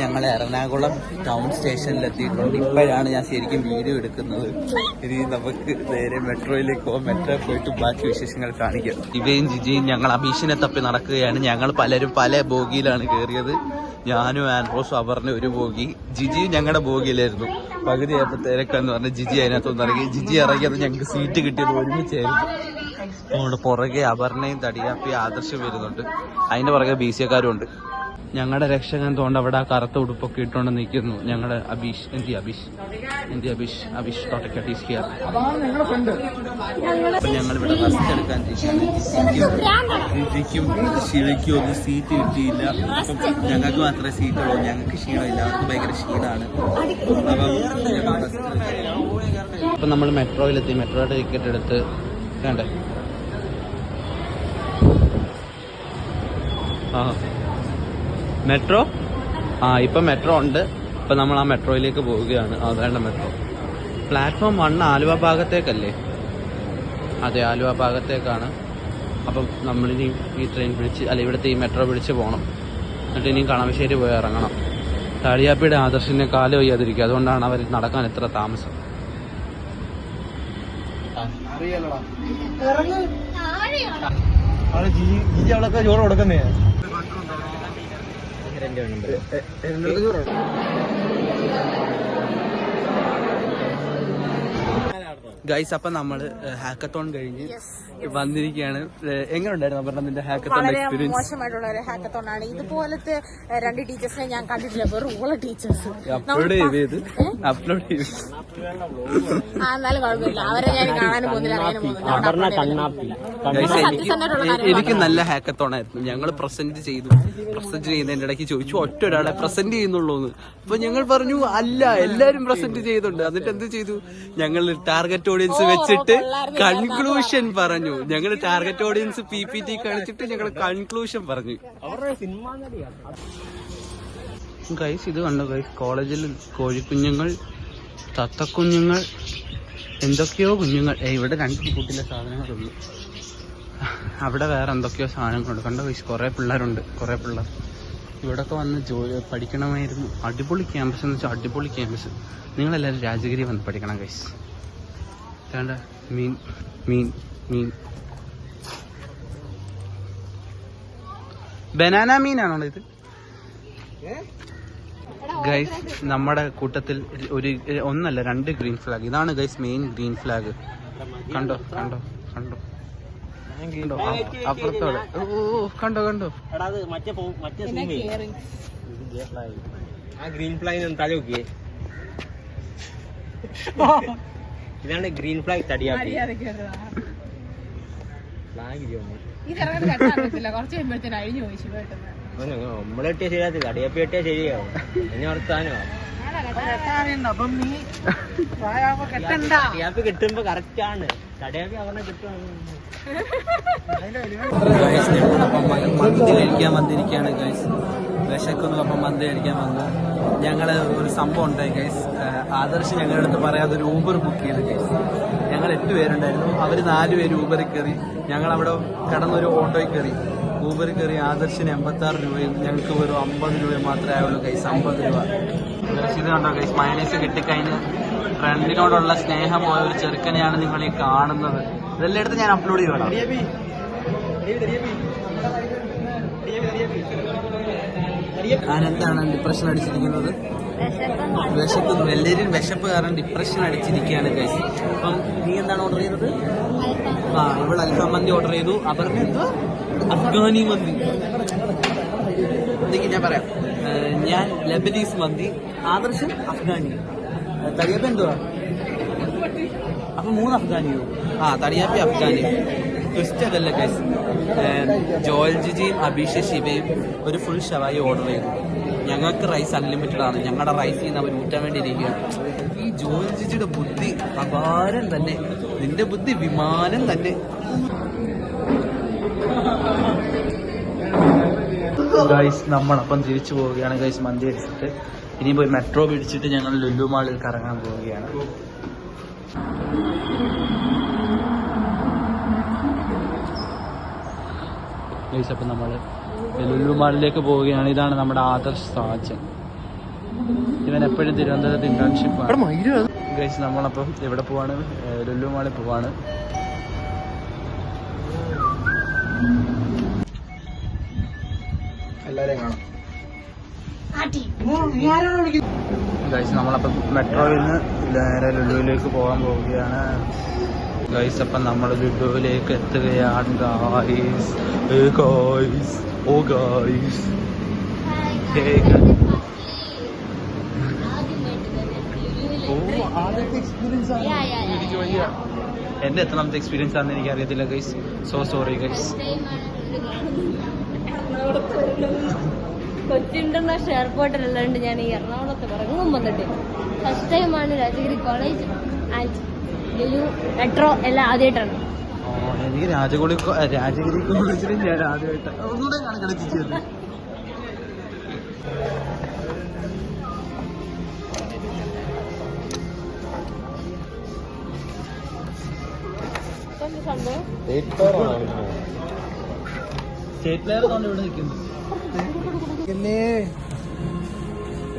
ഞങ്ങൾ എറണാകുളം ടൗൺ സ്റ്റേഷനിൽ എത്തിയിട്ടുണ്ട്. ഇപ്പോഴാണ് ഞാൻ ശരിക്കും വീഡിയോ എടുക്കുന്നത്. ഇനി നമുക്ക് നേരെ മെട്രോയിലേക്ക് പോകാം. മെട്രോ പോയിട്ട് ബാക്കി വിശേഷങ്ങൾ കാണിക്കാം. ഇവയും ജിജിയും ഞങ്ങൾ അബീഷിനെ തപ്പി നടക്കുകയാണ്. ഞങ്ങൾ പലരും പല ബോഗിയിലാണ് കയറിയത്. ഞാനും ആൻഡ്രോസും അപർണ ഒരു ബോഗി, ജിജിയും ഞങ്ങളുടെ ബോഗിയിലായിരുന്നു. പകുതി ആയപ്പോൾ തിരക്കെന്ന് പറഞ്ഞ് ജിജി അതിനകത്തൊന്ന് ഇറങ്ങി. ജിജി ഇറങ്ങിയത് ഞങ്ങൾക്ക് സീറ്റ് കിട്ടിയത് ഒരുമിച്ചായിരുന്നു. അതുകൊണ്ട് പുറകെ അപർണയും തടിയാപ്പി ആദർശം വരുന്നുണ്ട്. അതിന്റെ പുറകെ ബിസിക്കാരും ഉണ്ട്. ഞങ്ങളുടെ രക്ഷകൻ തോണ്ട് അവിടെ ആ കറുത്ത ഉടുപ്പൊക്കെ ഇട്ടുകൊണ്ട് നിൽക്കുന്നു. ഞങ്ങളുടെ അബീഷ് ടോട്ടക്കട്ടീസ്. അപ്പൊ ഞങ്ങളിവിടെ റെസ്റ്റ് എടുക്കാൻ ജിജിക്കും ശിവയ്ക്കും ഒന്നും സീറ്റ് കിട്ടിയില്ല. അപ്പം ഞങ്ങൾക്ക് മാത്രമേ സീറ്റുള്ളൂ. ഞങ്ങൾക്ക് ക്ഷീണമില്ല, അവർക്ക് ഭയങ്കര ക്ഷീണമാണ്. അപ്പം നമ്മൾ മെട്രോയിലെത്തി. മെട്രോയുടെ ടിക്കറ്റ് എടുത്ത് വേണ്ടേ മെട്രോ ഇപ്പം മെട്രോ ഉണ്ട്. ഇപ്പം നമ്മൾ ആ മെട്രോയിലേക്ക് പോവുകയാണ്. അതാണ് മെട്രോ. പ്ലാറ്റ്ഫോം 1 ആലുവ ഭാഗത്തേക്കല്ലേ? അതെ, ആലുവ ഭാഗത്തേക്കാണ്. അപ്പം നമ്മളിനി ഈ ട്രെയിൻ ഇവിടുത്തെ ഈ മെട്രോ പിടിച്ച് പോകണം. എന്നിട്ട് ഇനിയും കളമശ്ശേരി പോയി ഇറങ്ങണം. തടിയാപ്പിയുടെ ആദർശിനെ കാല് വയ്യാതിരിക്കും. അതുകൊണ്ടാണ് അവർ നടക്കാൻ എത്ര താമസം. അവളൊക്കെ ചോറ് കൊടുക്കുന്നേ. ഗൈസ്, അപ്പൊ നമ്മള് ഹാക്കത്തോൺ കഴിഞ്ഞ് വന്നിരിക്കുകയാണ്. എങ്ങനെയുണ്ടായിരുന്നു അപർണ നിന്റെ ഹാക്കത്തോൺ എക്സ്പീരിയൻസ്? മോശമായിട്ടുള്ള ഒരു ഹാക്കത്തോൺ ആണ്. ഇതുപോലത്തെ 2 ടീച്ചേഴ്സിനെ ഞാൻ കണ്ടിട്ടില്ല. വെറും ഊള ടീച്ചേഴ്സ്. അപ്ലോഡ് ചെയ്ത് എന്നാലും കുഴപ്പമില്ല. അവരെ ഞാൻ കാണാനും പോകുന്നില്ല, അറിയാനും പോകുന്നില്ല. എനിക്ക് നല്ല ഹാക്കത്തോൺ ആയിരുന്നു. ഞങ്ങൾ പ്രസന്റ് ചെയ്യുന്നതിന്റെ ഇടയ്ക്ക് ചോദിച്ചു ഒറ്റ ഒരാളെ പ്രസന്റ് ചെയ്യുന്നുള്ളൂന്ന്. അപ്പൊ ഞങ്ങൾ പറഞ്ഞു അല്ല, എല്ലാരും പ്രസന്റ് ചെയ്യുന്നുണ്ട്. എന്നിട്ട് എന്ത് ചെയ്തു? ഞങ്ങൾ ടാർഗറ്റ് ഓഡിയൻസ് വെച്ചിട്ട് കൺക്ലൂഷൻ പറഞ്ഞു. ഞങ്ങൾ ടാർഗറ്റ് ഓഡിയൻസ് PPT കളിച്ചിട്ട് ഞങ്ങൾ കൺക്ലൂഷൻ പറഞ്ഞു. ഗൈസ്, ഇത് കണ്ടോ ഗൈസ്? കോളേജിൽ കോഴിക്കുഞ്ഞുങ്ങൾ, തത്തക്കുഞ്ഞുങ്ങൾ, എന്തൊക്കെയോ കുഞ്ഞുങ്ങൾ. ഇവിടെ 2 കൂട്ടിലെ സാധനങ്ങളുള്ളൂ. അവിടെ വേറെ എന്തൊക്കെയോ സാധനങ്ങളുണ്ട്. കണ്ടോ ഗൈസ്? കുറെ പിള്ളേരുണ്ട്. ഇവിടൊക്കെ വന്ന് പഠിക്കണമായിരുന്നു. അടിപൊളി ക്യാമ്പസ് എന്ന് വെച്ചാൽ അടിപൊളി ക്യാമ്പസ്. നിങ്ങളെല്ലാവരും രാജഗിരി വന്ന് പഠിക്കണം ഗൈസ്. വേണ്ട മീൻ ബനാന മീനാണോ ഇത്? ഗൈസ്, നമ്മുടെ കൂട്ടത്തിൽ ഒന്നല്ല 2 ഗ്രീൻ ഫ്ലാഗ്. ഇതാണ് ഗൈസ് മെയിൻ ഗ്രീൻ ഫ്ലാഗ്. കണ്ടോ അപ്പുറത്തോടെ. കണ്ടോ ഗ്രീൻ ഫ്ലാഗ് തല നോക്കിയേ. ഇതാണ് ഗ്രീൻ ഫ്ലാഗ്. തടിയാപ്പി നമ്മളെട്ടിയ ശരിയാ, തടിയാപ്പി എട്ടിയാ ശരിയാവും. അതിന് വർത്താനോ തടിയാപ്പി കിട്ടുമ്പോ കറക്റ്റ് ആണ്. തടിയാപ്പി അവനെ കിട്ടുവാണ്. മന്തി കഴിക്കാൻ വന്നിരിക്കുകയാണ് ഗൈസ്. വിശക്കുന്നു. അപ്പം മന്തി കഴിക്കാൻ വന്നു. ഞങ്ങൾ ഒരു സംഭവം ഉണ്ടായി ഗൈസ്. ആദർശ് ഞങ്ങളുടെ അടുത്ത് പറയാതെ ഒരു ഊബർ ബുക്ക് ചെയ്ത് ഗൈസ്. ഞങ്ങൾ 8 പേരുണ്ടായിരുന്നു. അവർ 4 പേര് ഊബറിൽ കയറി. ഞങ്ങൾ അവിടെ കിടന്നൊരു ഓട്ടോയിൽ കയറി. ഊബറിൽ കയറി ആദർശിന് 86 രൂപയും ഞങ്ങൾക്ക് വെറും 50 രൂപ മാത്രമേ ആയുള്ളൂ ഗൈസ്. 50 രൂപ. ഇത് കണ്ടോ ഗൈസ്? മയണൈസ് കിട്ടിക്കഴിഞ്ഞ് ഫ്രണ്ടിനോടുള്ള സ്നേഹമായ ഒരു ചെറുക്കനെയാണ് നിങ്ങൾ ഈ കാണുന്നത്. ഇതെല്ലാം എടുത്ത് ഞാൻ അപ്ലോഡ് ചെയ്യണം. ആരെന്താണ് ഡിപ്രഷൻ അടിച്ചിരിക്കുന്നത്? വിശക്കുന്നു. എല്ലാവരും വിശപ്പ് കാരണം ഡിപ്രഷൻ അടിച്ചിരിക്കുകയാണ് ഗൈസ്. അപ്പം നീ എന്താണ് ഓർഡർ ചെയ്തത്? ഇവിടെ അൽഫാം മന്തി ഓർഡർ ചെയ്തു. അവർക്ക് എന്തോ അഫ്ഗാനി മന്തി. എന്തെങ്കിലും ഞാൻ പറയാം. ഞാൻ ലബനീസ് മന്തി, ആദർശൻ അഫ്ഗാനി, തടിയാപ്പി എന്തുവാ? അപ്പൊ 3 അഫ്ഗാനിയോ? തടിയാപ്പി അഫ്ഗാനി. ട്വിസ്റ്റ് അതല്ല ഗൈസ്. ജോയൽ ജിജിയും അബീഷ് ശിവയും ഒരു ഫുൾ ഷവായി ഓർഡർ ചെയ്തു. ഞങ്ങൾക്ക് റൈസ് അൺലിമിറ്റഡ് ആണ്. ഞങ്ങളുടെ റൈസിൽ നിന്ന് അവർ ഊറ്റാൻ വേണ്ടി ഇരിക്കുകയാണ്. ഈ ജോയൽ ജിജിയുടെ ബുദ്ധി അപാരം തന്നെ. നിന്റെ ബുദ്ധി വിമാനം തന്നെ. ഗൈസ്, നമ്മളപ്പം തിരിച്ചു പോവുകയാണ് ഗൈസ് മന്തി അടിച്ചിട്ട്. ഇനി പോയി മെട്രോ പിടിച്ചിട്ട് ഞങ്ങൾ ലുലു മാളിൽ കറങ്ങാൻ പോവുകയാണ്. ഗൈസ്, അപ്പം നമ്മൾ ലുലു മാളിലേക്ക് പോവുകയാണ്. ഇതാണ് നമ്മുടെ ആദർശ് സാജൻ. ഇവൻ എപ്പോഴും തിരുവനന്തപുരത്ത് ഇന്റേൺഷിപ്പാണ്. ഗൈസ് നമ്മളപ്പം എവിടെ പോവാണ്? ലുലു മാളിൽ പോവാണ്. എല്ലാരെയും കാണാം. ഗൈസ് നമ്മളപ്പം മെട്രോയിൽ നിന്ന് നേരെ ലുലുവിലേക്ക് പോകാൻ പോവുകയാണ്. ഗൈസ് അപ്പം നമ്മൾ ലുലുവിലേക്ക് എത്തുകയാണ്. ഗൈസ് ഓ ഗൈസ് ആദ്യത്തെ എക്സ്പീരിയൻസ് ആണ് എനിക്ക് വലിയ. എന്റെ എത്രാമത്തെ എക്സ്പീരിയൻസ് ആണെന്ന് എനിക്ക് അറിയത്തില്ല guys. So sorry guys. Kochi international എയർപോർട്ടിലല്ലാണ്ട് ഞാൻ ഈ എറണാകുളത്ത് ഇറങ്ങും വന്നിട്ട് ഫസ്റ്റ് ടൈമാണ് Rajagiri college and Lulu metro എല്ലാം ആദ്യമായിട്ടാണ്. എനിക്ക് രാജഗിരി കോളേജിൽ ഞാൻ ആദ്യമായിട്ട് ഒന്നുകൂടെ കണക്കെടുത്തിച്ചത്. സംഭവം സ്റ്റേറ്റ് പ്ലെയർ കൊണ്ട് ഇവിടെ നിൽക്കുന്നു.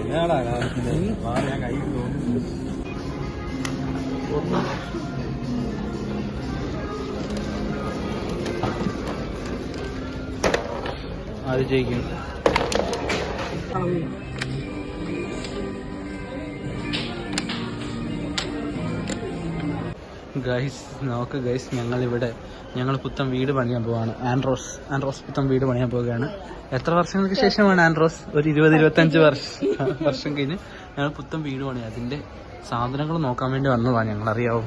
ഞാൻ കൈ തോന്നുന്നു. അത് ജയിക്കും. ഗൈസ് നോക്ക് ഗൈസ്, ഞങ്ങൾ പുത്തൻ വീട് പണിയാൻ പോവാണ്. ആൻഡ്രോസ് പുത്തൻ വീട് പണിയാൻ പോവുകയാണ്. എത്ര വർഷങ്ങൾക്ക് ശേഷമാണ് ആൻഡ്രോസ്? ഒരു 20-25 വർഷം കഴിഞ്ഞ് ഞങ്ങൾ പുത്തൻ വീട് പണി. അതിന്റെ സാധനങ്ങൾ നോക്കാൻ വേണ്ടി വന്നതാണ് ഞങ്ങൾ. അറിയാവോ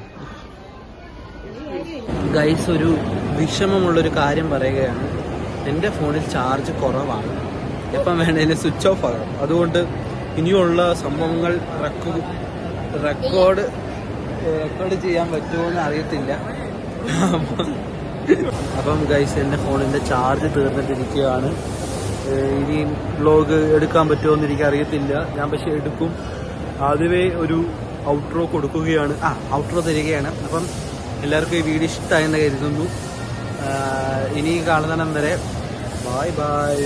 ഗൈസ്, ഒരു വിഷമമുള്ളൊരു കാര്യം പറയുകയാണ്. എൻ്റെ ഫോണിൽ ചാർജ് കുറവാണ്. എപ്പം വേണേലും സ്വിച്ച് ഓഫ് ആകും. അതുകൊണ്ട് ഇനിയുള്ള സംഭവങ്ങൾ റെക്കോർഡ് ചെയ്യാൻ പറ്റുമോ എന്ന് അറിയത്തില്ല. അപ്പം ഗൈസ്, എൻ്റെ ഫോണിൻ്റെ ചാർജ് തീർന്നിട്ടിരിക്കുകയാണ്. ഇനി വ്ലോഗ് എടുക്കാൻ പറ്റുമോ എന്ന് എനിക്ക് അറിയത്തില്ല. ഞാൻ പക്ഷെ എടുക്കും. ആദ്യമേ ഒരു ഔട്ട്രോ കൊടുക്കുകയാണ്. ഔട്ട്രോ തരികയാണ്. അപ്പം എല്ലാവർക്കും ഈ വീഡിയോ ഇഷ്ടമായെന്ന് കരുതുന്നു. ഇനി കാണുന്നിടം വരെ ബൈ ബൈ.